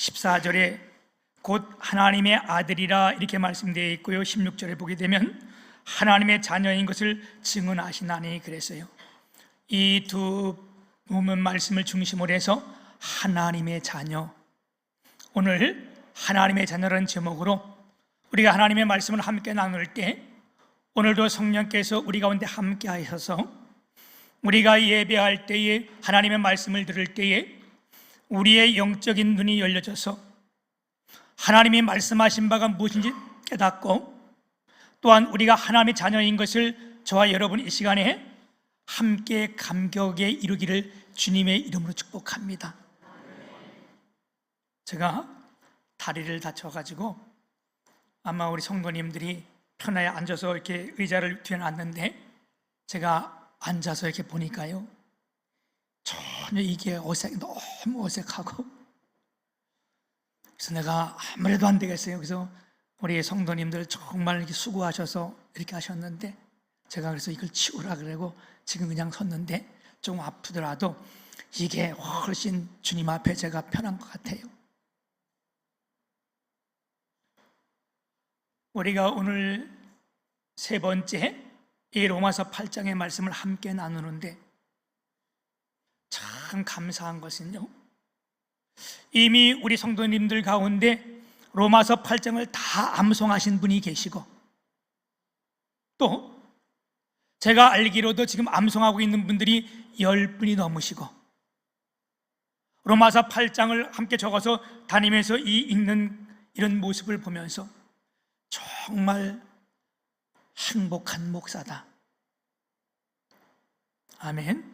14절에 곧 하나님의 아들이라 이렇게 말씀되어 있고요, 16절에 보게 되면 하나님의 자녀인 것을 증언하시나니 그랬어요. 이 두 부분 말씀을 중심으로 해서 하나님의 자녀, 오늘 하나님의 자녀라는 제목으로 우리가 하나님의 말씀을 함께 나눌 때, 오늘도 성령께서 우리 가운데 함께 하셔서 우리가 예배할 때에, 하나님의 말씀을 들을 때에 우리의 영적인 눈이 열려져서 하나님이 말씀하신 바가 무엇인지 깨닫고, 또한 우리가 하나님의 자녀인 것을 저와 여러분 이 시간에 함께 감격에 이루기를 주님의 이름으로 축복합니다. 제가 다리를 다쳐가지고 아마 우리 성도님들이 편하게 앉아서 이렇게 의자를 뒤에 놨는데, 제가 앉아서 이렇게 보니까요, 전혀 이게 너무 어색하고, 그래서 내가 아무래도 안 되겠어요. 그래서 우리 성도님들 정말 이렇게 수고하셔서 이렇게 하셨는데, 제가 그래서 이걸 치우라 그러고 지금 그냥 섰는데, 좀 아프더라도 이게 훨씬 주님 앞에 제가 편한 것 같아요. 우리가 오늘 세 번째 이 로마서 8장의 말씀을 함께 나누는데, 참 감사한 것은요, 이미 우리 성도님들 가운데 로마서 8장을 다 암송하신 분이 계시고, 또 제가 알기로도 지금 암송하고 있는 분들이 10분이 넘으시고, 로마서 8장을 함께 적어서 다니면서 읽는 이런 모습을 보면서 정말 행복한 목사다. 아멘.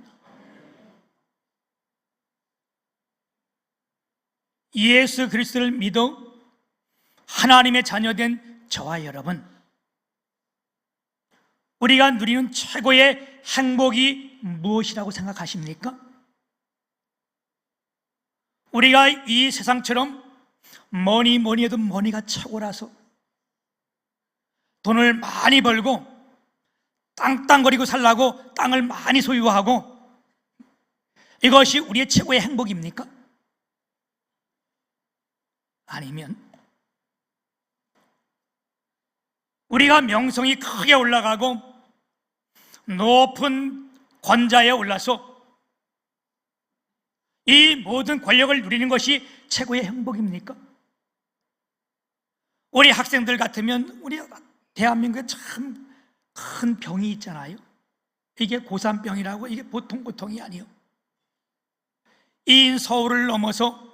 예수 그리스도를 믿어 하나님의 자녀된 저와 여러분, 우리가 누리는 최고의 행복이 무엇이라고 생각하십니까? 우리가 이 세상처럼 뭐니 해도 머니가 최고라서 돈을 많이 벌고 땅땅거리고 살라고 땅을 많이 소유하고, 이것이 우리의 최고의 행복입니까? 아니면 우리가 명성이 크게 올라가고 높은 권좌에 올라서 이 모든 권력을 누리는 것이 최고의 행복입니까? 우리 학생들 같으면, 우리 대한민국에 참 큰 병이 있잖아요. 이게 고산병이라고. 이게 보통 고통이 아니에요. 이 서울을 넘어서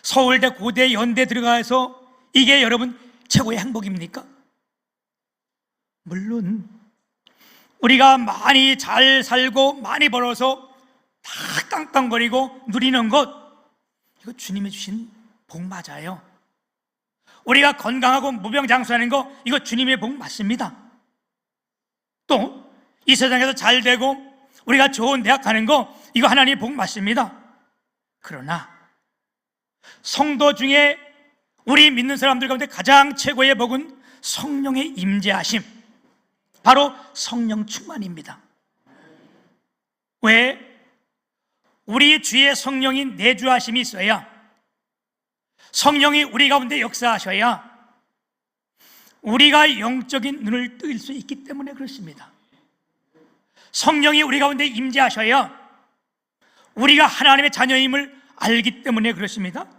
서울대, 고대, 연대 들어가서 이게 여러분 최고의 행복입니까? 물론 우리가 많이 잘 살고 많이 벌어서 다 깡깡거리고 누리는 것, 이거 주님이 주신 복 맞아요. 우리가 건강하고 무병장수하는 거, 이거 주님의 복 맞습니다. 또 이 세상에서 잘 되고 우리가 좋은 대학 가는 거, 이거 하나님의 복 맞습니다. 그러나 성도 중에 우리 믿는 사람들 가운데 가장 최고의 복은 성령의 임재하심, 바로 성령 충만입니다. 왜? 우리 주의 성령이 내주하심이 있어야, 성령이 우리 가운데 역사하셔야 우리가 영적인 눈을 뜰 수 있기 때문에 그렇습니다. 성령이 우리 가운데 임재하셔야 우리가 하나님의 자녀임을 알기 때문에 그렇습니다.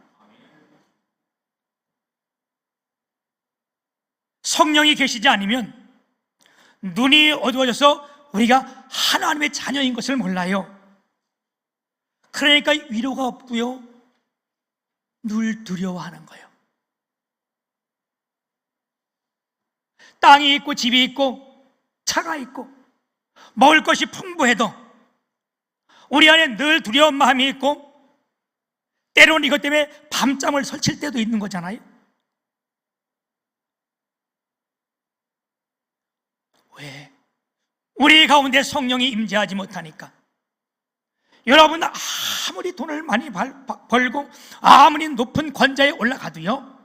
성령이 계시지 않으면 눈이 어두워져서 우리가 하나님의 자녀인 것을 몰라요. 그러니까 위로가 없고요, 늘 두려워하는 거예요. 땅이 있고 집이 있고 차가 있고 먹을 것이 풍부해도 우리 안에 늘 두려운 마음이 있고, 때로는 이것 때문에 밤잠을 설칠 때도 있는 거잖아요. 왜? 우리 가운데 성령이 임재하지 못하니까. 여러분, 아무리 돈을 많이 벌고 아무리 높은 권좌에 올라가도요,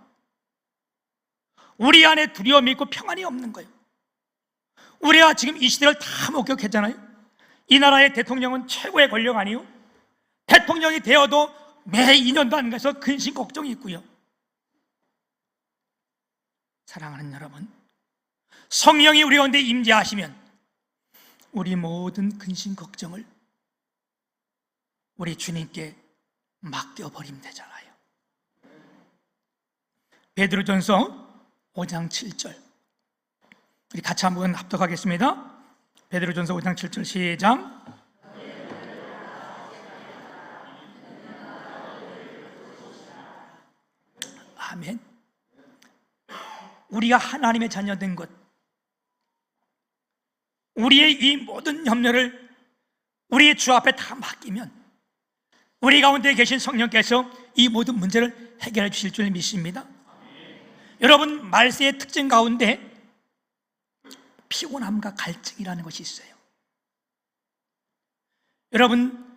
우리 안에 두려움이 있고 평안이 없는 거예요. 우리가 지금 이 시대를 다 목격했잖아요. 이 나라의 대통령은 최고의 권력 아니요? 대통령이 되어도 매 2년도 안 가서 근심 걱정이 있고요. 사랑하는 여러분, 성령이 우리 가운데 임재하시면 우리 모든 근심 걱정을 우리 주님께 맡겨버리면 되잖아요. 베드로전서 5장 7절, 우리 같이 한번 합독하겠습니다. 베드로전서 5장 7절 시작. 아멘. 우리가 하나님의 자녀된 것, 우리의 이 모든 염려를 우리의 주 앞에 다 맡기면 우리 가운데 계신 성령께서 이 모든 문제를 해결해 주실 줄 믿습니다. 여러분, 말세의 특징 가운데 피곤함과 갈증이라는 것이 있어요. 여러분,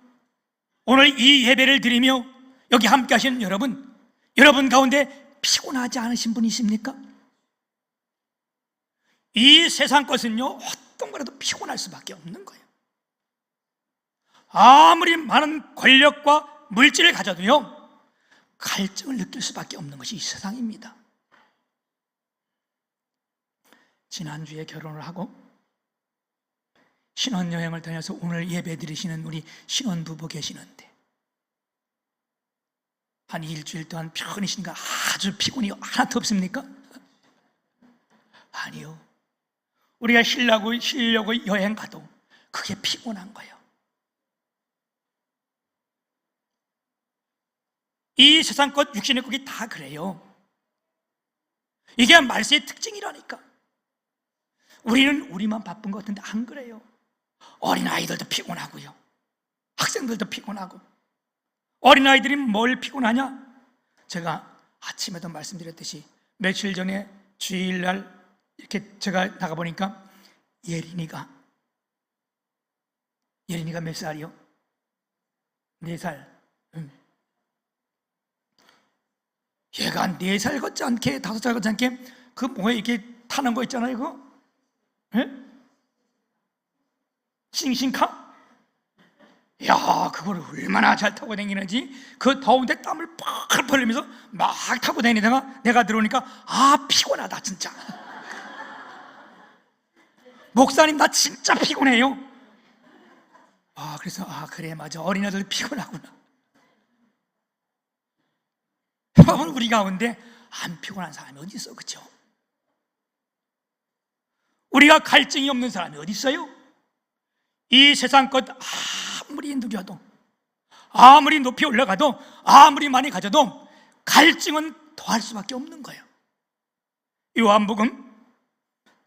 오늘 이 예배를 드리며 여기 함께 하시는 여러분 가운데 피곤하지 않으신 분이 있습니까? 이 세상 것은요, 어떤 거라도 피곤할 수밖에 없는 거예요. 아무리 많은 권력과 물질을 가져도요, 갈증을 느낄 수밖에 없는 것이 이 세상입니다. 지난주에 결혼을 하고 신혼여행을 다녀서 오늘 예배 드리시는 우리 신혼부부 계시는데 한 일주일 동안 편히 쉬니까 아주 피곤이 하나도 없습니까? 아니요. 우리가 쉬려고 여행 가도 그게 피곤한 거예요. 이 세상 것, 육신의 것이 다 그래요. 이게 말세의 특징이라니까. 우리는 우리만 바쁜 것 같은데 안 그래요. 어린아이들도 피곤하고요, 학생들도 피곤하고. 어린아이들이 뭘 피곤하냐? 제가 아침에도 말씀드렸듯이 며칠 전에 주일날 이렇게 제가 나가보니까 예린이가 몇 살이요? 4살. 얘가 4살 같지 않게, 5살 같지 않게 그 뭐에 이렇게 타는 거 있잖아요, 그거? 예? 싱싱카? 야, 그걸 얼마나 잘 타고 다니는지. 그 더운데 땀을 팍 흘리면서 막 타고 다니다가 내가 들어오니까 아, 피곤하다 진짜. 목사님, 나 진짜 피곤해요. 그래서 그래, 맞아, 어린애들 피곤하구나. 여러분, 우리 가운데 안 피곤한 사람이 어디 있어, 그렇죠? 우리가 갈증이 없는 사람이 어디 있어요? 이 세상 것 아무리 누려도, 아무리 높이 올라가도, 아무리 많이 가져도 갈증은 더할 수밖에 없는 거예요. 요한복음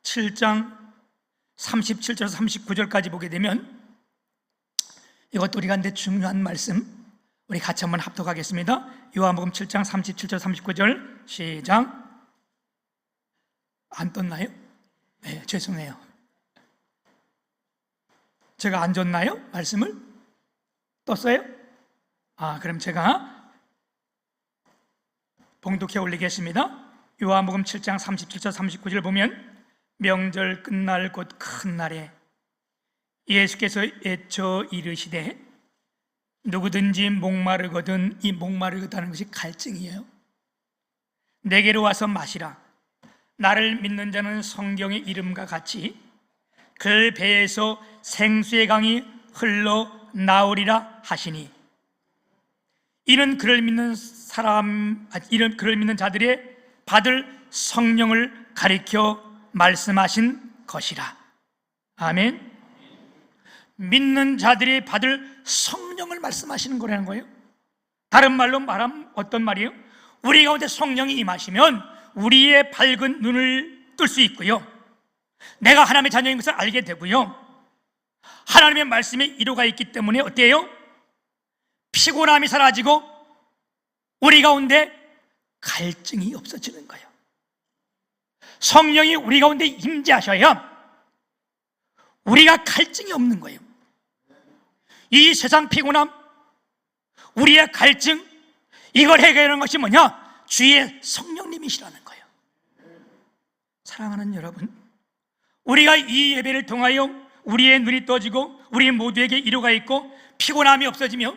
7장 37절에서 39절까지 보게 되면 이것도 우리가 근데 중요한 말씀, 우리 같이 한번 합독하겠습니다. 요한복음 7장 37절 39절 시작. 안 떴나요? 네, 죄송해요. 제가 안 줬나요? 말씀을? 떴어요? 그럼 제가 봉독해 올리겠습니다. 요한복음 7장 37절 39절 보면, 명절 끝날 곧 큰 날에 예수께서 애쳐 이르시되 누구든지 목마르거든, 이 목마르다는 것이 갈증이에요. 내게로 와서 마시라. 나를 믿는 자는 성경의 이름과 같이 그 배에서 생수의 강이 흘러나오리라 하시니, 이는 그를 믿는 자들의 받을 성령을 가리켜 말씀하신 것이라. 아멘. 믿는 자들이 받을 성령을 말씀하시는 거라는 거예요. 다른 말로 말하면 어떤 말이에요? 우리 가운데 성령이 임하시면 우리의 밝은 눈을 뜰 수 있고요, 내가 하나님의 자녀인 것을 알게 되고요, 하나님의 말씀에 이루가 있기 때문에 어때요? 피곤함이 사라지고 우리 가운데 갈증이 없어지는 거예요. 성령이 우리 가운데 임재하셔야 우리가 갈증이 없는 거예요. 이 세상 피곤함, 우리의 갈증, 이걸 해결하는 것이 뭐냐? 주의 성령님이시라는 거예요. 사랑하는 여러분, 우리가 이 예배를 통하여 우리의 눈이 떠지고 우리 모두에게 이루가 있고 피곤함이 없어지며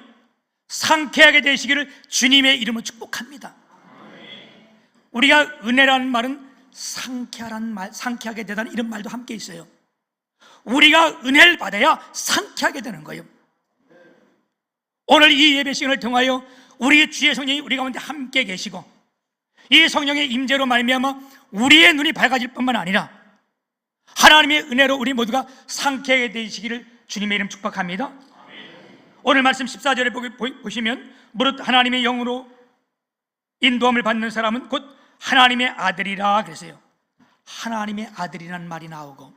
상쾌하게 되시기를 주님의 이름으로 축복합니다. 우리가 은혜라는 말은 상쾌하라는 말, 상쾌하게 되다는 이런 말도 함께 있어요. 우리가 은혜를 받아야 상쾌하게 되는 거예요. 오늘 이 예배 시간을 통하여 우리 주의 성령이 우리 가운데 함께 계시고 이 성령의 임재로 말미암아 우리의 눈이 밝아질 뿐만 아니라 하나님의 은혜로 우리 모두가 상쾌하게 되시기를 주님의 이름 축복합니다. 오늘 말씀 14절에 보시면 무릇 하나님의 영으로 인도함을 받는 사람은 곧 하나님의 아들이라 그랬어요. 하나님의 아들이라는 말이 나오고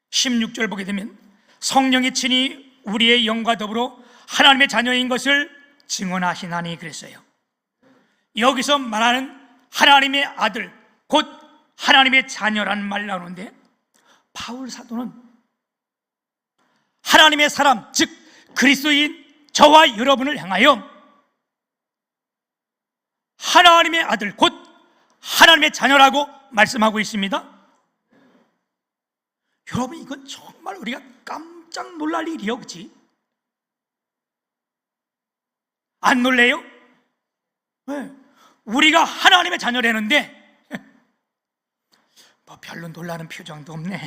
16절 보게 되면 성령이 친히 우리의 영과 더불어 하나님의 자녀인 것을 증언하시나니 그랬어요. 여기서 말하는 하나님의 아들 곧 하나님의 자녀라는 말이 나오는데 바울 사도는 하나님의 사람 즉 그리스도인 저와 여러분을 향하여 하나님의 아들 곧 하나님의 자녀라고 말씀하고 있습니다. 여러분 이건 정말 우리가 깜짝 놀랄 일이요, 그렇지? 안 놀래요? 왜? 우리가 하나님의 자녀라는데 뭐 별로 놀라는 표정도 없네.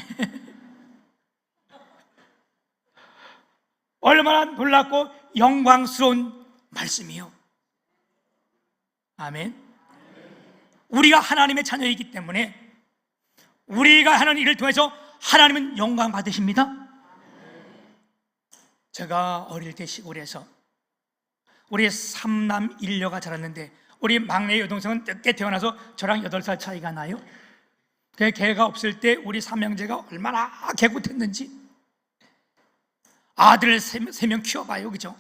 얼마나 놀랍고 영광스러운 말씀이요. 아멘. 우리가 하나님의 자녀이기 때문에 우리가 하는 일을 통해서 하나님은 영광 받으십니다. 제가 어릴 때 시골에서 우리 3남 1녀가 자랐는데 우리 막내 여동생은 늦게 태어나서 저랑 8살 차이가 나요. 걔가 없을 때 우리 삼형제가 얼마나 개굿했는지 아들 3명 키워봐요, 그죠?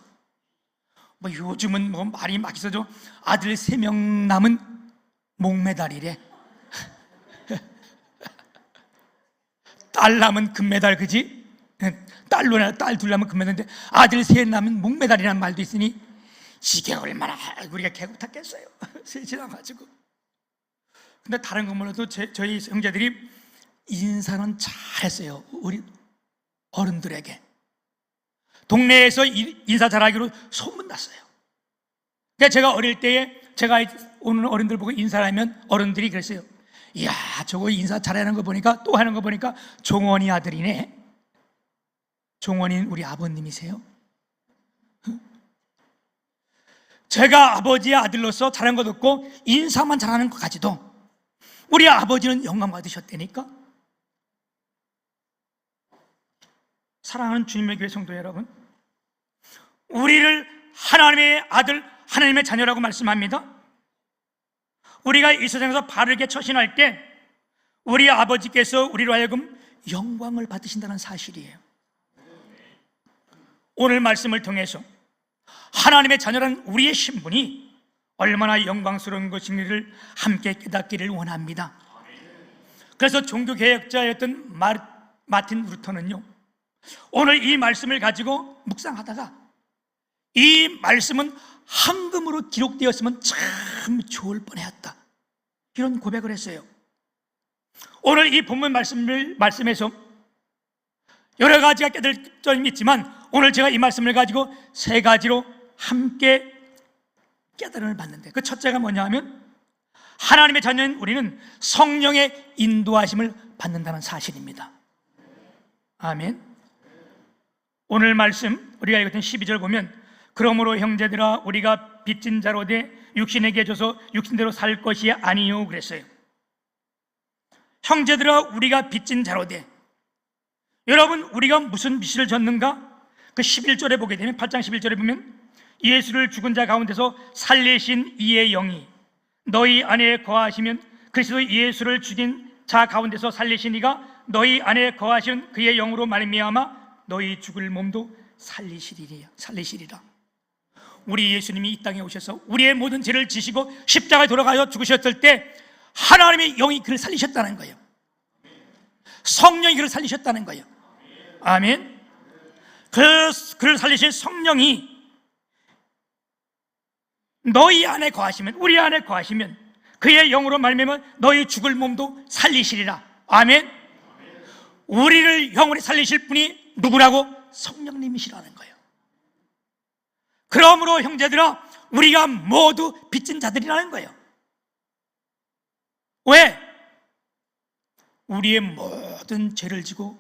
뭐 요즘은 뭐 말이 막 있어져. 아들 3명 남은 목메달이래. 딸 남은 금메달, 그지? 딸 둘 남은 금메달인데 아들 3 남은 목메달이라는 말도 있으니 이게 얼마나 우리가 개굿했겠어요. 셋이 나가지고. 근데 다른 거 몰라도 저희 형제들이 인사는 잘했어요. 우리 어른들에게 동네에서 인사 잘하기로 소문났어요. 그러니까 제가 어릴 때에 제가 오는 어른들 보고 인사를 하면 어른들이 그랬어요. 이야, 저거 인사 잘하는 거 보니까 또 하는 거 보니까 종원이 아들이네. 종원이는 우리 아버님이세요. 제가 아버지의 아들로서 잘한 것 없고 인사만 잘하는 것까지도 우리 아버지는 영광 받으셨다니까. 사랑하는 주님의 교회 성도 여러분, 우리를 하나님의 아들, 하나님의 자녀라고 말씀합니다. 우리가 이 세상에서 바르게 처신할 때 우리 아버지께서 우리로 하여금 영광을 받으신다는 사실이에요. 오늘 말씀을 통해서 하나님의 자녀라는 우리의 신분이 얼마나 영광스러운 것인지를 함께 깨닫기를 원합니다. 그래서 종교개혁자였던 마틴 루터는요, 오늘 이 말씀을 가지고 묵상하다가 이 말씀은 황금으로 기록되었으면 참 좋을 뻔했다, 이런 고백을 했어요. 오늘 이 본문 말씀에서 여러 가지가 깨달을 점이 있지만 오늘 제가 이 말씀을 가지고 3가지로 함께 깨달음을 받는데, 그 첫째가 뭐냐 하면 하나님의 자녀인 우리는 성령의 인도하심을 받는다는 사실입니다. 아멘. 오늘 말씀 우리가 읽었던 12절 보면 그러므로 형제들아 우리가 빚진 자로 돼 육신에게 줘서 육신대로 살 것이 아니요 그랬어요. 형제들아 우리가 빚진 자로 돼, 여러분 우리가 무슨 빚을 졌는가? 그 11절에 보게 되면 8장 11절에 보면 예수를 죽은 자 가운데서 살리신 이의 영이 너희 안에 거하시면 그리스도 예수를 죽인 자 가운데서 살리신 이가 너희 안에 거하시는 그의 영으로 말미암아 너희 죽을 몸도 살리시리라. 우리 예수님이 이 땅에 오셔서 우리의 모든 죄를 지시고 십자가에 돌아가서 죽으셨을 때 하나님의 영이 그를 살리셨다는 거예요. 성령이 그를 살리셨다는 거예요. 아멘. 그를 살리신 성령이 너희 안에 거하시면, 우리 안에 거하시면 그의 영으로 말미암아 너희 죽을 몸도 살리시리라. 아멘. 우리를 영원히 살리실 분이 누구라고? 성령님이시라는 거예요. 그러므로 형제들아, 우리가 모두 빚진 자들이라는 거예요. 왜? 우리의 모든 죄를 지고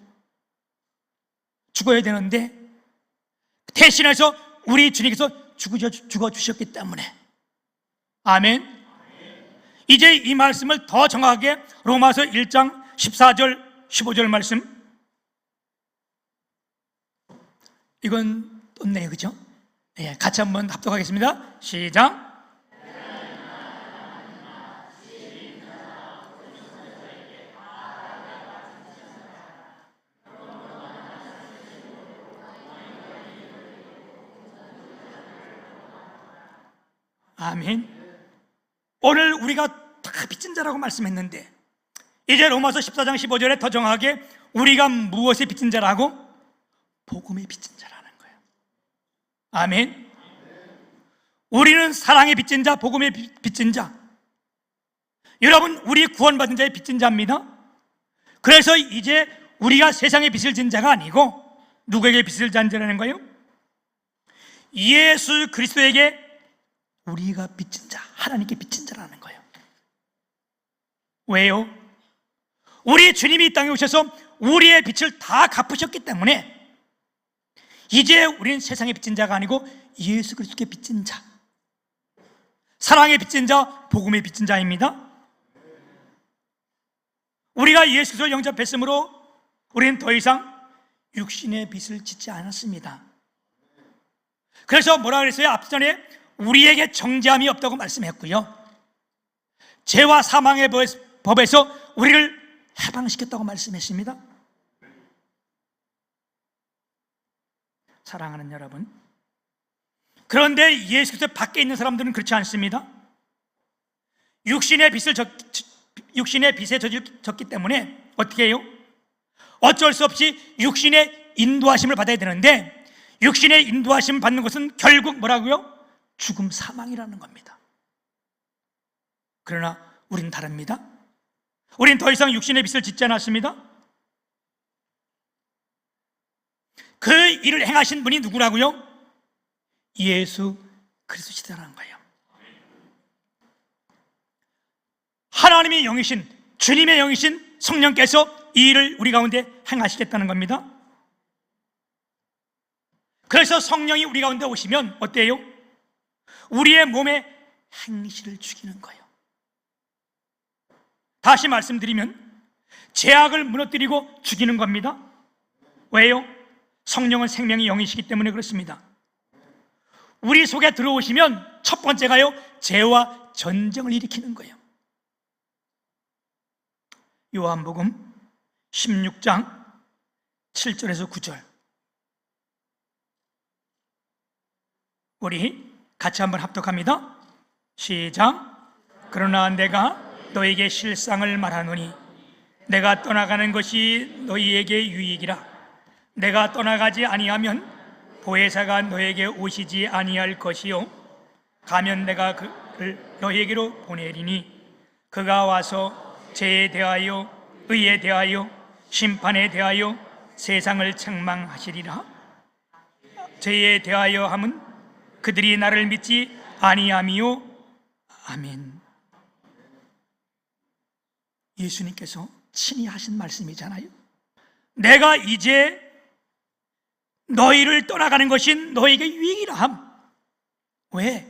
죽어야 되는데 대신해서 우리 주님께서 죽어주셨기 때문에. 아멘. 이제 이 말씀을 더 정확하게 로마서 1장 14절 15절 말씀, 이건 떴네요, 그죠? 예, 같이 한번 합독하겠습니다. 시작. 아멘. 오늘 우리가 다 빚진 자라고 말씀했는데 이제 로마서 14장 15절에 더 정확하게 우리가 무엇에 빚진 자라고? 복음에 빚진 자라는 거예요. 아멘. 우리는 사랑에 빚진 자, 복음에 빚진 자. 여러분, 우리 구원받은 자의 빚진 자입니다. 그래서 이제 우리가 세상에 빚을 진 자가 아니고 누구에게 빚을 진 자라는 거예요? 예수 그리스도에게 우리가 빚진 자, 하나님께 빚진 자라는 거예요. 왜요? 우리 주님이 이 땅에 오셔서 우리의 빚을 다 갚으셨기 때문에 이제 우리는 세상에 빚진 자가 아니고 예수 그리스도께 빚진 자, 사랑에 빚진 자, 복음에 빚진 자입니다. 우리가 예수 그리스도를 영접했으므로 우리는 더 이상 육신의 빚을 짓지 않았습니다. 그래서 뭐라 그랬어요? 앞전에 우리에게 정죄함이 없다고 말씀했고요, 죄와 사망의 법에서 우리를 해방시켰다고 말씀했습니다. 사랑하는 여러분, 그런데 예수 그리스도 밖에 있는 사람들은 그렇지 않습니다. 육신의 빚에 졌기 때문에 어떻게 해요? 어쩔 수 없이 육신의 인도하심을 받아야 되는데 육신의 인도하심을 받는 것은 결국 뭐라고요? 죽음, 사망이라는 겁니다. 그러나 우린 다릅니다. 우린 더 이상 육신의 빚을 짓지 않았습니다. 그 일을 행하신 분이 누구라고요? 예수 그리스도시다라는 거예요. 하나님의 영이신, 주님의 영이신 성령께서 이 일을 우리 가운데 행하시겠다는 겁니다. 그래서 성령이 우리 가운데 오시면 어때요? 우리의 몸에 행실을 죽이는 거예요. 다시 말씀드리면 죄악을 무너뜨리고 죽이는 겁니다. 왜요? 성령은 생명의 영이시기 때문에 그렇습니다. 우리 속에 들어오시면 첫 번째가요, 죄와 전쟁을 일으키는 거예요. 요한복음 16장 7절에서 9절, 우리 같이 한번 합독합니다. 시작. 그러나 내가 너에게 실상을 말하노니 내가 떠나가는 것이 너희에게 유익이라. 내가 떠나가지 아니하면 보혜사가 너에게 오시지 아니할 것이요, 가면 내가 그를 너희에게로 보내리니 그가 와서 죄에 대하여 의에 대하여 심판에 대하여 세상을 책망하시리라. 죄에 대하여 함은 그들이 나를 믿지 아니함이요. 아멘. 예수님께서 친히 하신 말씀이잖아요. 내가 이제 너희를 떠나가는 것이 너희에게 유익이라 함. 왜?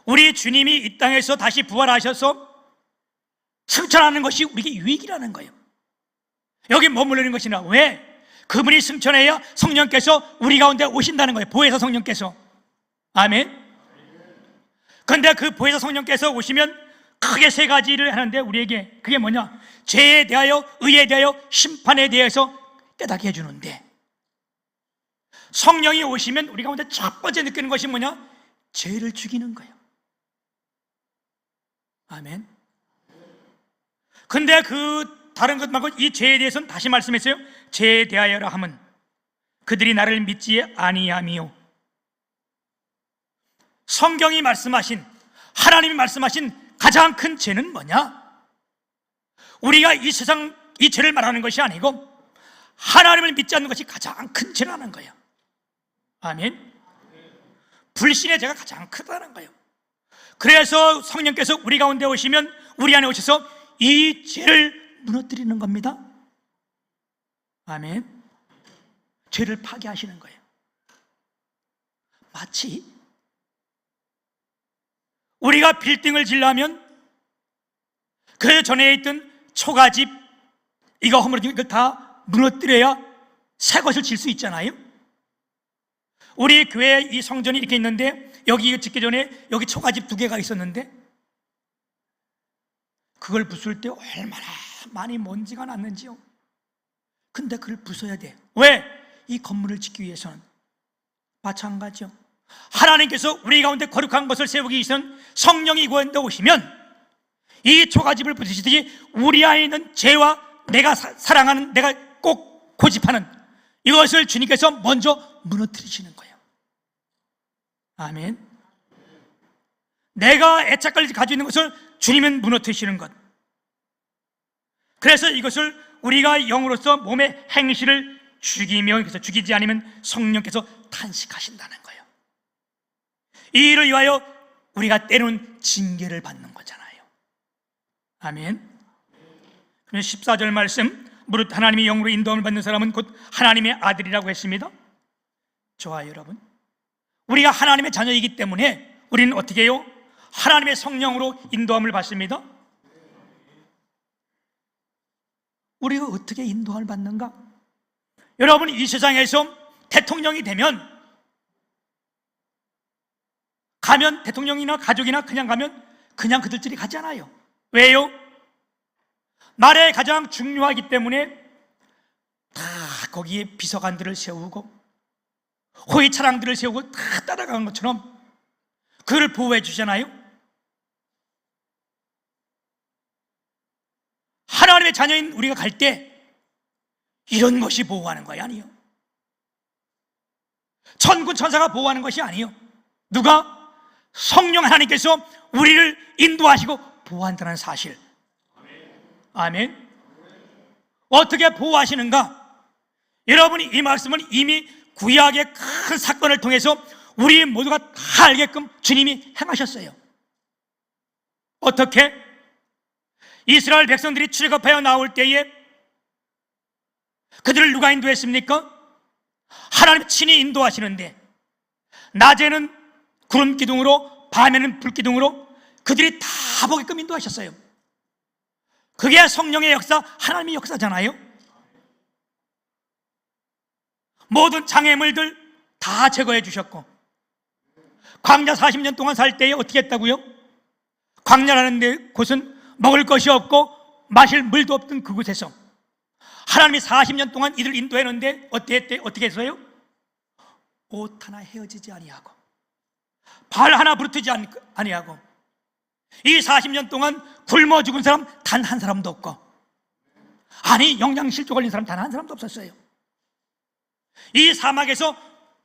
우리 주님이 이 땅에서 다시 부활하셔서 승천하는 것이 우리에게 유익이라는 거예요. 여기 머무르는 것이나. 왜? 그분이 승천해야 성령께서 우리 가운데 오신다는 거예요. 보혜사 성령께서. 아멘. 그런데 그 보혜사 성령께서 오시면 크게 세 가지를 하는데 우리에게 그게 뭐냐? 죄에 대하여, 의에 대하여, 심판에 대해서 깨닫게 해주는데, 성령이 오시면 우리 가운데 첫 번째 느끼는 것이 뭐냐? 죄를 죽이는 거예요. 아멘. 근데 그 다른 것 말고 이 죄에 대해서는 다시 말씀했어요. 죄에 대하여라 함은 그들이 나를 믿지 아니함이요. 성경이 말씀하신, 하나님이 말씀하신 가장 큰 죄는 뭐냐? 우리가 이 세상 이 죄를 말하는 것이 아니고 하나님을 믿지 않는 것이 가장 큰 죄라는 거예요. 아멘. 불신의 죄가 가장 크다는 거예요. 그래서 성령께서 우리 가운데 오시면 우리 안에 오셔서 이 죄를 무너뜨리는 겁니다. 아멘. 죄를 파괴하시는 거예요. 마치 우리가 빌딩을 지려면 그 전에 있던 초가집 이거 허물어진 이걸 다 무너뜨려야 새 것을 질 수 있잖아요. 우리 교회 이 성전이 이렇게 있는데 여기 짓기 전에 여기 초가집 2개가 있었는데 그걸 부술 때 얼마나 많이 먼지가 났는지요. 근데 그걸 부숴야 돼. 왜? 이 건물을 짓기 위해서는. 마찬가지요. 하나님께서 우리 가운데 거룩한 것을 세우기 위해서는 성령이 구원에 오시면 이 초가집을 부수시듯이 우리 안에 있는 죄와 내가 사랑하는, 내가 꼭 고집하는 이것을 주님께서 먼저 무너뜨리시는 거예요. 아멘. 내가 애착을 가지고 있는 것을 주님은 무너뜨리시는 것. 그래서 이것을 우리가 영으로서 몸의 행실을 죽이며, 그래서 죽이지 않으면 성령께서 탄식하신다는 거예요. 이 일을 위하여 우리가 때로는 징계를 받는 거잖아요. 아멘. 그럼 14절 말씀, 무릇 하나님의 영으로 인도함을 받는 사람은 곧 하나님의 아들이라고 했습니다. 좋아요, 여러분. 우리가 하나님의 자녀이기 때문에 우리는 어떻게 해요? 하나님의 성령으로 인도함을 받습니다. 우리가 어떻게 인도함을 받는가? 여러분, 이 세상에서 대통령이 되면 가면 대통령이나 가족이나 그냥 가면 그냥 그들끼리 가지 않아요. 왜요? 나라에 가장 중요하기 때문에 다 거기에 비서관들을 세우고 호위 차량들을 세우고 다 따라가는 것처럼 그를 보호해 주잖아요. 하나님의 자녀인 우리가 갈 때 이런 것이 보호하는 거야? 아니요. 천군 천사가 보호하는 것이 아니요. 누가? 성령 하나님께서 우리를 인도하시고 보호한다는 사실. 아멘. 어떻게 보호하시는가? 여러분이 이 말씀은 이미 구약의 큰 사건을 통해서 우리 모두가 다 알게끔 주님이 행하셨어요. 어떻게? 이스라엘 백성들이 출애굽하여 나올 때에 그들을 누가 인도했습니까? 하나님 친히 인도하시는데 낮에는 구름 기둥으로 밤에는 불 기둥으로 그들이 다 보게끔 인도하셨어요. 그게 성령의 역사, 하나님의 역사잖아요. 모든 장애물들 다 제거해 주셨고 광야 40년 동안 살 때에 어떻게 했다고요? 광야라는 데 곳은 먹을 것이 없고 마실 물도 없던 그곳에서 하나님이 40년 동안 이들을 인도했는데 어떻게 했어요? 옷 하나 헤어지지 아니하고 발 하나 부르트지 아니하고 이 40년 동안 굶어 죽은 사람 단 한 사람도 없고, 아니 영양실조 걸린 사람 단 한 사람도 없었어요. 이 사막에서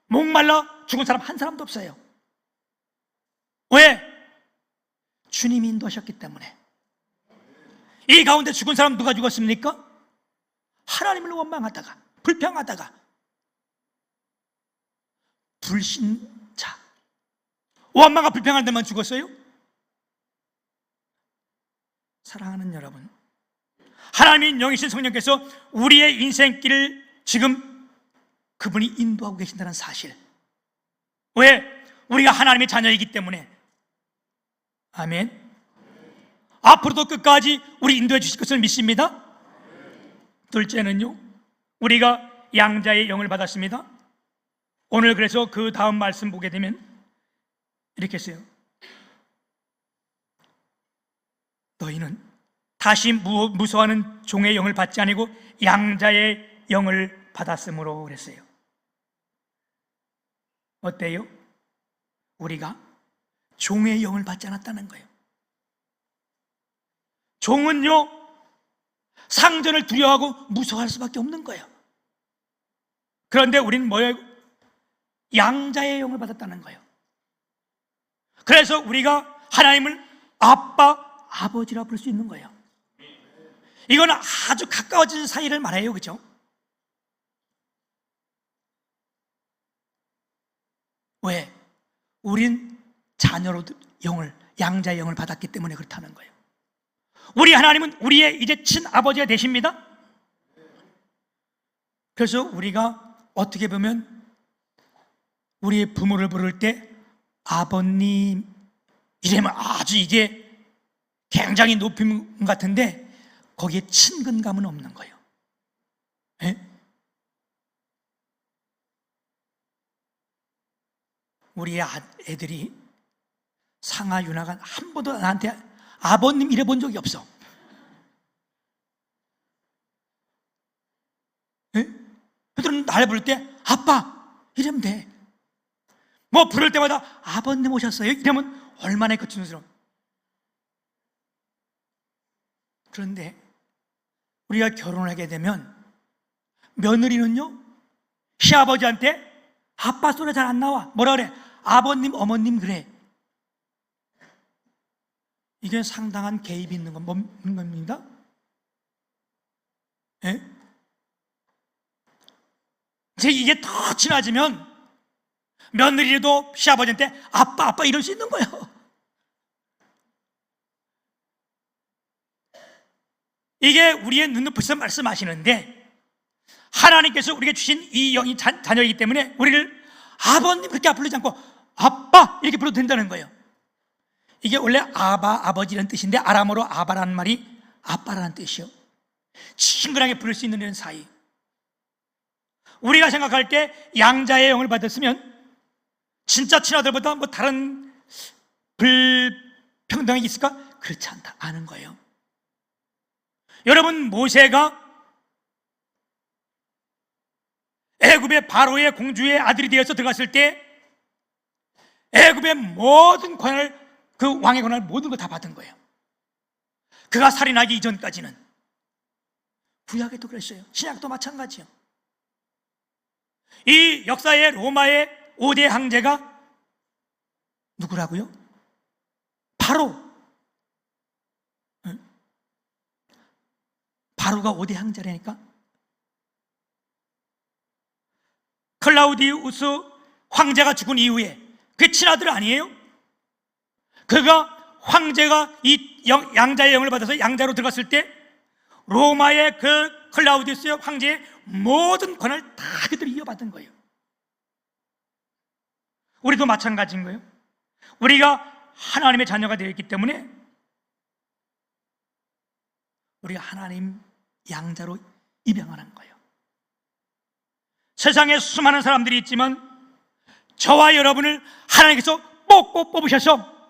목말라 죽은 사람 한 사람도 없어요. 왜? 주님이 인도하셨기 때문에. 이 가운데 죽은 사람 누가 죽었습니까? 하나님을 원망하다가 불평하다가 불신자, 원망과 불평할 때만 죽었어요? 사랑하는 여러분, 하나님의 영이신 성령께서 우리의 인생길을 지금 그분이 인도하고 계신다는 사실. 왜? 우리가 하나님의 자녀이기 때문에. 아멘. 앞으로도 끝까지 우리 인도해 주실 것을 믿습니다. 둘째는요, 우리가 양자의 영을 받았습니다. 오늘 그래서 그 다음 말씀 보게 되면 이렇게 써요. 너희는 다시 무서워하는 종의 영을 받지 아니고 양자의 영을 받았으므로 그랬어요. 어때요? 우리가 종의 영을 받지 않았다는 거예요. 종은요, 상전을 두려워하고 무서워할 수밖에 없는 거예요. 그런데 우리는 뭐예요? 양자의 영을 받았다는 거예요. 그래서 우리가 하나님을 아빠, 아버지라 부를 수 있는 거예요. 이건 아주 가까워진 사이를 말해요. 그죠? 왜? 우린 자녀로 영을, 양자의 영을 받았기 때문에 그렇다는 거예요. 우리 하나님은 우리의 이제 친아버지가 되십니다. 그래서 우리가 어떻게 보면 우리의 부모를 부를 때 아버님 이러면 아주 이게 굉장히 높임 같은데 거기에 친근감은 없는 거예요. 에? 우리의 애들이 상아, 윤아가 한 번도 나한테 아버님 이래 본 적이 없어. 그들은 나를 부를 때 아빠 이러면 돼. 뭐 부를 때마다 아버님 오셨어요 이러면 얼마나 거친스러워. 그런데 우리가 결혼하게 되면 며느리는요 시아버지한테 아빠 소리 잘 안 나와. 뭐라 그래? 아버님, 어머님 그래. 이게 상당한 개입이 있는 겁니다. 예? 이제 이게 더 친해지면 며느리도 시아버지한테 아빠 이럴 수 있는 거예요. 이게 우리의 눈높이에서 말씀하시는데 하나님께서 우리에게 주신 이 영이 자녀이기 때문에 우리를 아버님 그렇게 부르지 않고 아빠 이렇게 불러도 된다는 거예요. 이게 원래 아바, 아버지라는 뜻인데 아람어로 아바라는 말이 아빠라는 뜻이요. 친근하게 부를 수 있는 이런 사이. 우리가 생각할 때 양자의 영을 받았으면 진짜 친아들보다 뭐 다른 불평등이 있을까? 그렇지 않다 아는 거예요. 여러분 모세가 애굽의 바로의 공주의 아들이 되어서 들어갔을 때 애굽의 모든 권한을 그 왕의 권한을 모든 걸 다 받은 거예요. 그가 살인하기 이전까지는. 구약에도 그랬어요. 신약도 마찬가지요. 이 역사의 로마의 5대 황제가 누구라고요? 바로. 바로가 5대 황제라니까. 클라우디우스 황제가 죽은 이후에 그 친아들 아니에요? 그가 황제가 이 양자의 영을 받아서 양자로 들어갔을 때 로마의 그 클라우디우스 황제의 모든 권한을 다 그들이 이어받은 거예요. 우리도 마찬가지인 거예요. 우리가 하나님의 자녀가 되었기 때문에 우리가 하나님 양자로 입양하는 거예요. 세상에 수많은 사람들이 있지만 저와 여러분을 하나님께서 꼭꼭 뽑으셔서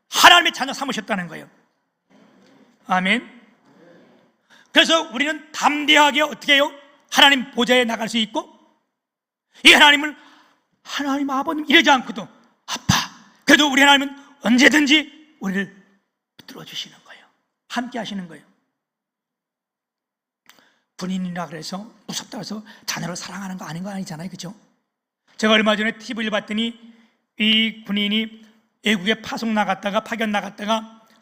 하나님의 자녀 삼으셨다는 거예요. 아멘. 그래서 우리는 담대하게 어떻게 해요? 하나님 보좌에 나갈 수 있고 이 하나님을 하나님 아버님 이러지 않고도 아빠 그래도 우리 하나님은 언제든지 우리를 붙들어 주시는 거예요. 함께 하시는 거예요. 군인이라 그래서 무섭다고 해서 자녀를 사랑하는 거 아닌 거 아니잖아요. 그렇죠? 제가 얼마 전에 TV를 봤더니 이 군인이 외국에 파견 나갔다가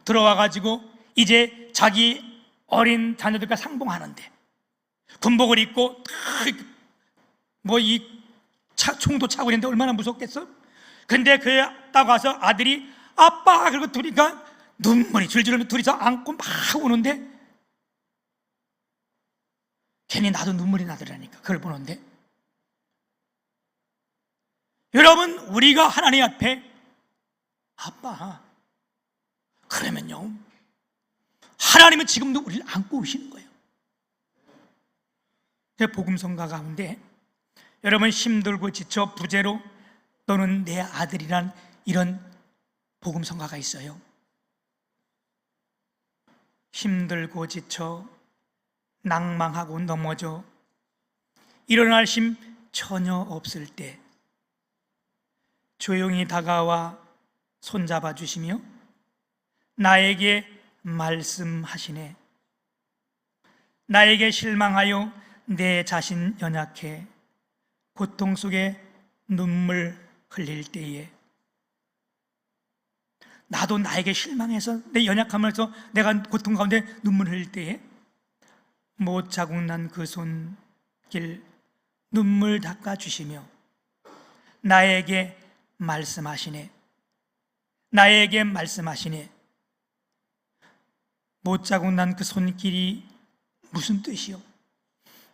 들어와가지고 이제 자기 어린 자녀들과 상봉하는데 군복을 입고 뭐 이 총도 차고 있는데 얼마나 무섭겠어? 근데 그 딱 와서 아들이 아빠 그리고 둘이가 눈물이 줄줄 흘리며 둘이서 안고 막 우는데 괜히 나도 눈물이 나더라니까 그걸 보는데 여러분 우리가 하나님 앞에 아빠 그러면요 하나님은 지금도 우리를 안고 오시는 거예요. 제 복음성가 가운데 여러분 힘들고 지쳐 부재로 너는 내 아들이란 이런 복음성가가 있어요. 힘들고 지쳐 낭망하고 넘어져 일어날 힘 전혀 없을 때 조용히 다가와 손잡아 주시며 나에게 말씀하시네. 나에게 실망하여 내 자신 연약해 고통 속에 눈물 흘릴 때에 나도 나에게 실망해서 내 연약함에서 내가 고통 가운데 눈물 흘릴 때에 못 자국 난 그 손길 눈물 닦아주시며 나에게 말씀하시네. 나에게 말씀하시네. 못 자고 난 그 손길이 무슨 뜻이요?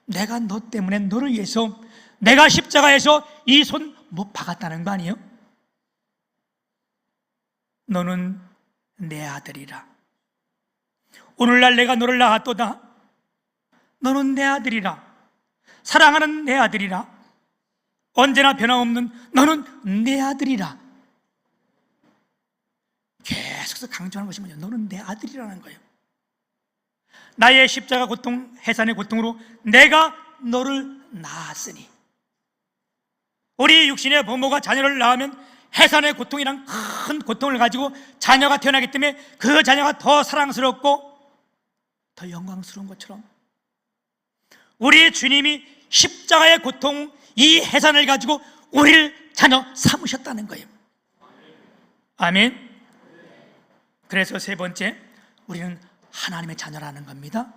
내가 너 때문에, 너를 위해서 내가 십자가에서 이 손 못 박았다는 거 아니에요? 너는 내 아들이라. 오늘날 내가 너를 낳았도다. 너는 내 아들이라. 사랑하는 내 아들이라. 언제나 변함없는 너는 내 아들이라. 계속해서 강조하는 것이 뭐냐? 너는 내 아들이라는 거예요. 나의 십자가 고통, 해산의 고통으로 내가 너를 낳았으니, 우리 육신의 부모가 자녀를 낳으면 해산의 고통이란 큰 고통을 가지고 자녀가 태어나기 때문에 그 자녀가 더 사랑스럽고 더 영광스러운 것처럼 우리 주님이 십자가의 고통, 이 해산을 가지고 우리를 자녀 삼으셨다는 거예요. 아멘. 그래서 세 번째, 우리는 하나님의 자녀라는 겁니다.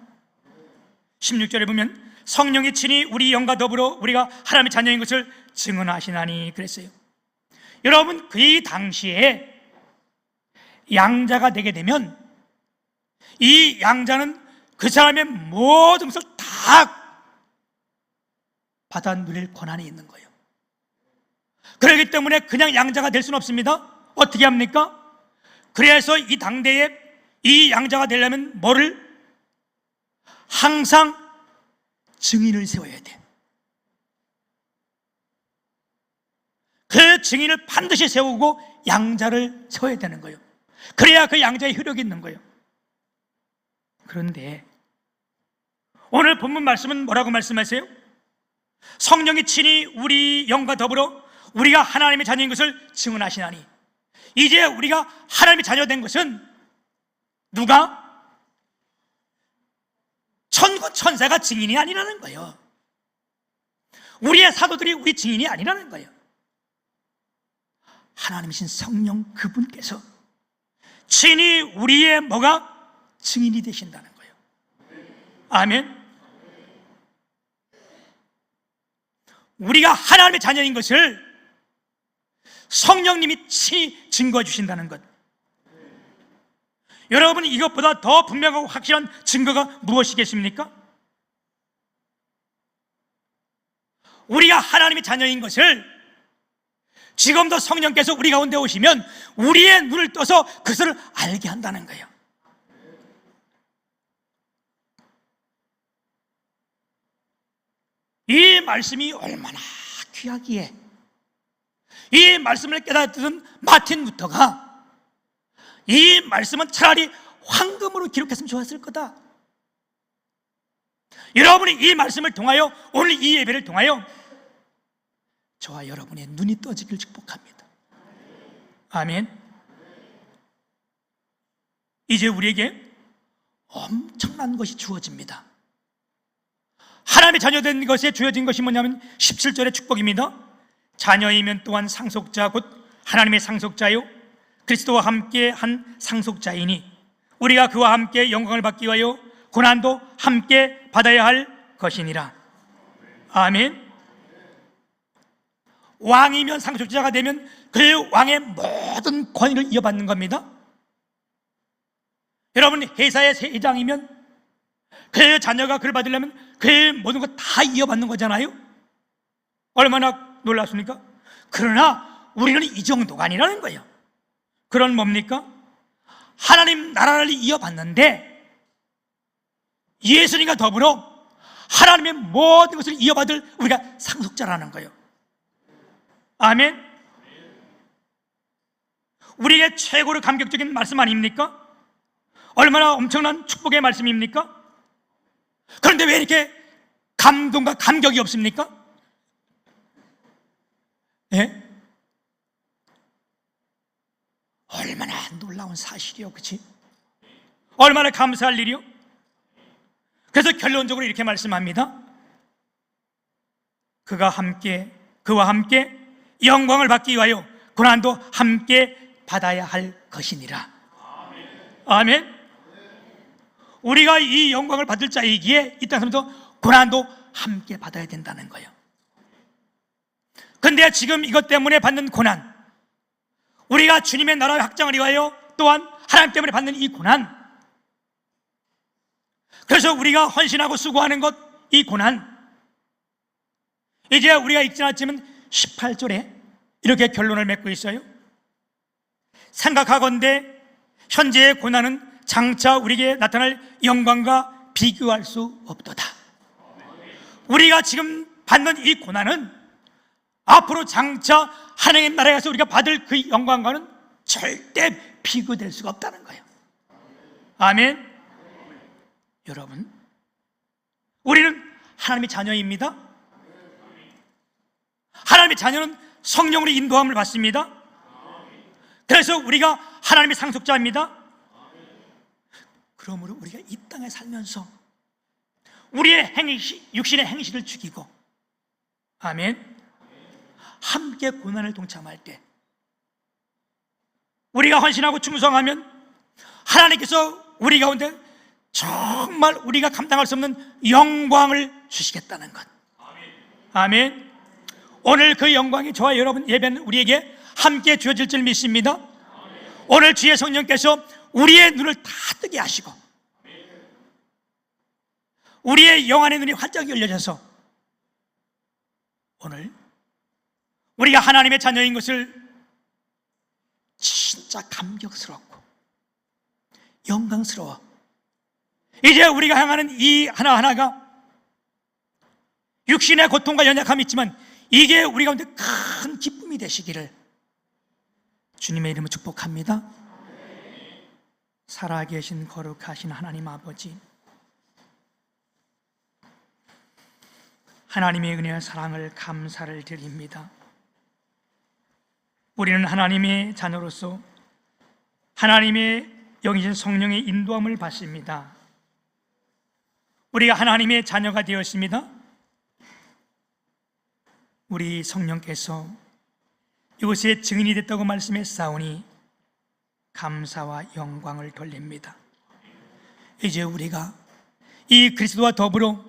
16절에 보면 성령이 친히 우리 영과 더불어 우리가 하나님의 자녀인 것을 증언하시나니 그랬어요. 여러분, 그 당시에 양자가 되게 되면 이 양자는 그 사람의 모든 것을 다 받아 누릴 권한이 있는 거예요. 그렇기 때문에 그냥 양자가 될 수는 없습니다. 어떻게 합니까? 그래서 이 당대에 이 양자가 되려면 뭐를? 항상 증인을 세워야 돼. 그 증인을 반드시 세우고 양자를 세워야 되는 거예요. 그래야 그 양자의 효력이 있는 거예요. 그런데 오늘 본문 말씀은 뭐라고 말씀하세요? 성령이 친히 우리 영과 더불어 우리가 하나님의 자녀인 것을 증언하시나니, 이제 우리가 하나님의 자녀 된 것은 누가? 천군 천사가 증인이 아니라는 거예요. 우리의 사도들이 우리 증인이 아니라는 거예요. 하나님이신 성령 그분께서 친히 우리의 뭐가? 증인이 되신다는 거예요. 아멘. 우리가 하나님의 자녀인 것을 성령님이 친히 증거해 주신다는 것. 여러분, 이것보다 더 분명하고 확실한 증거가 무엇이겠습니까? 우리가 하나님의 자녀인 것을 지금도 성령께서 우리 가운데 오시면 우리의 눈을 떠서 그것을 알게 한다는 거예요. 이 말씀이 얼마나 귀하기에 이 말씀을 깨닫던 마틴 루터가 이 말씀은 차라리 황금으로 기록했으면 좋았을 거다. 여러분이 이 말씀을 통하여, 오늘 이 예배를 통하여 저와 여러분의 눈이 떠지길 축복합니다. 아멘. 이제 우리에게 엄청난 것이 주어집니다. 하나님의 자녀된 것에 주어진 것이 뭐냐면 17절의 축복입니다. 자녀이면 또한 상속자 곧 하나님의 상속자요 그리스도와 함께 한 상속자이니 우리가 그와 함께 영광을 받기 위하여 고난도 함께 받아야 할 것이니라. 아멘. 왕이면, 상속자가 되면 그 왕의 모든 권위를 이어받는 겁니다. 여러분, 회사의 회장이면 그 자녀가 그를 받으려면 그 모든 것 다 이어받는 거잖아요. 얼마나 놀랍습니까? 그러나 우리는 이 정도가 아니라는 거예요. 그건 뭡니까? 하나님 나라를 이어받는데 예수님과 더불어 하나님의 모든 것을 이어받을 우리가 상속자라는 거예요. 아멘. 우리에게 최고로 감격적인 말씀 아닙니까? 얼마나 엄청난 축복의 말씀입니까? 그런데 왜 이렇게 감동과 감격이 없습니까? 예? 얼마나 놀라운 사실이요, 그치? 얼마나 감사할 일이요? 그래서 결론적으로 이렇게 말씀합니다. 그와 함께 영광을 받기 위하여 고난도 함께 받아야 할 것이니라. 아멘. 우리가 이 영광을 받을 자이기에 이 땅에서부터 고난도 함께 받아야 된다는 거예요. 근데 지금 이것 때문에 받는 고난, 우리가 주님의 나라의 확장을 위하여 또한 하나님 때문에 받는 이 고난, 그래서 우리가 헌신하고 수고하는 것, 이 고난, 이제 우리가 읽지 않았지만 18절에 이렇게 결론을 맺고 있어요. 생각하건대 현재의 고난은 장차 우리에게 나타날 영광과 비교할 수 없도다. 우리가 지금 받는 이 고난은 앞으로 장차 하나님의 나라에 가서 우리가 받을 그 영광과는 절대 비교될 수가 없다는 거예요. 아멘. 여러분, 우리는 하나님의 자녀입니다. 하나님의 자녀는 성령으로 인도함을 받습니다. 그래서 우리가 하나님의 상속자입니다. 그러므로 우리가 이 땅에 살면서 우리의 행실, 육신의 행실을 죽이고, 아멘, 함께 고난을 동참할 때 우리가 헌신하고 충성하면 하나님께서 우리 가운데 정말 우리가 감당할 수 없는 영광을 주시겠다는 것. 아멘. 오늘 그 영광이 저와 여러분 예배는 우리에게 함께 주어질 줄 믿습니다. 오늘 주의 성령께서 우리의 눈을 다 뜨게 하시고 우리의 영안의 눈이 활짝 열려져서 오늘 우리가 하나님의 자녀인 것을 진짜 감격스럽고 영광스러워, 이제 우리가 향하는 이 하나하나가 육신의 고통과 연약함이 있지만 이게 우리 가운데 큰 기쁨이 되시기를 주님의 이름으로 축복합니다. 살아계신 거룩하신 하나님 아버지, 하나님의 은혜와 사랑을 감사를 드립니다. 우리는 하나님의 자녀로서 하나님의 영이신 성령의 인도함을 받습니다. 우리가 하나님의 자녀가 되었습니다. 우리 성령께서 이곳에 증인이 됐다고 말씀했사오니 감사와 영광을 돌립니다. 이제 우리가 이 그리스도와 더불어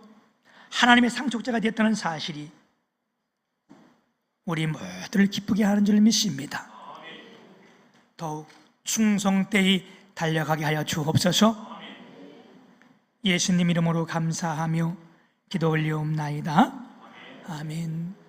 하나님의 상속자가 되었다는 사실이 우리 모두를 기쁘게 하는 줄 믿습니다. 더욱 충성되이 달려가게 하여 주옵소서. 예수님 이름으로 감사하며 기도 올리옵나이다. 아멘.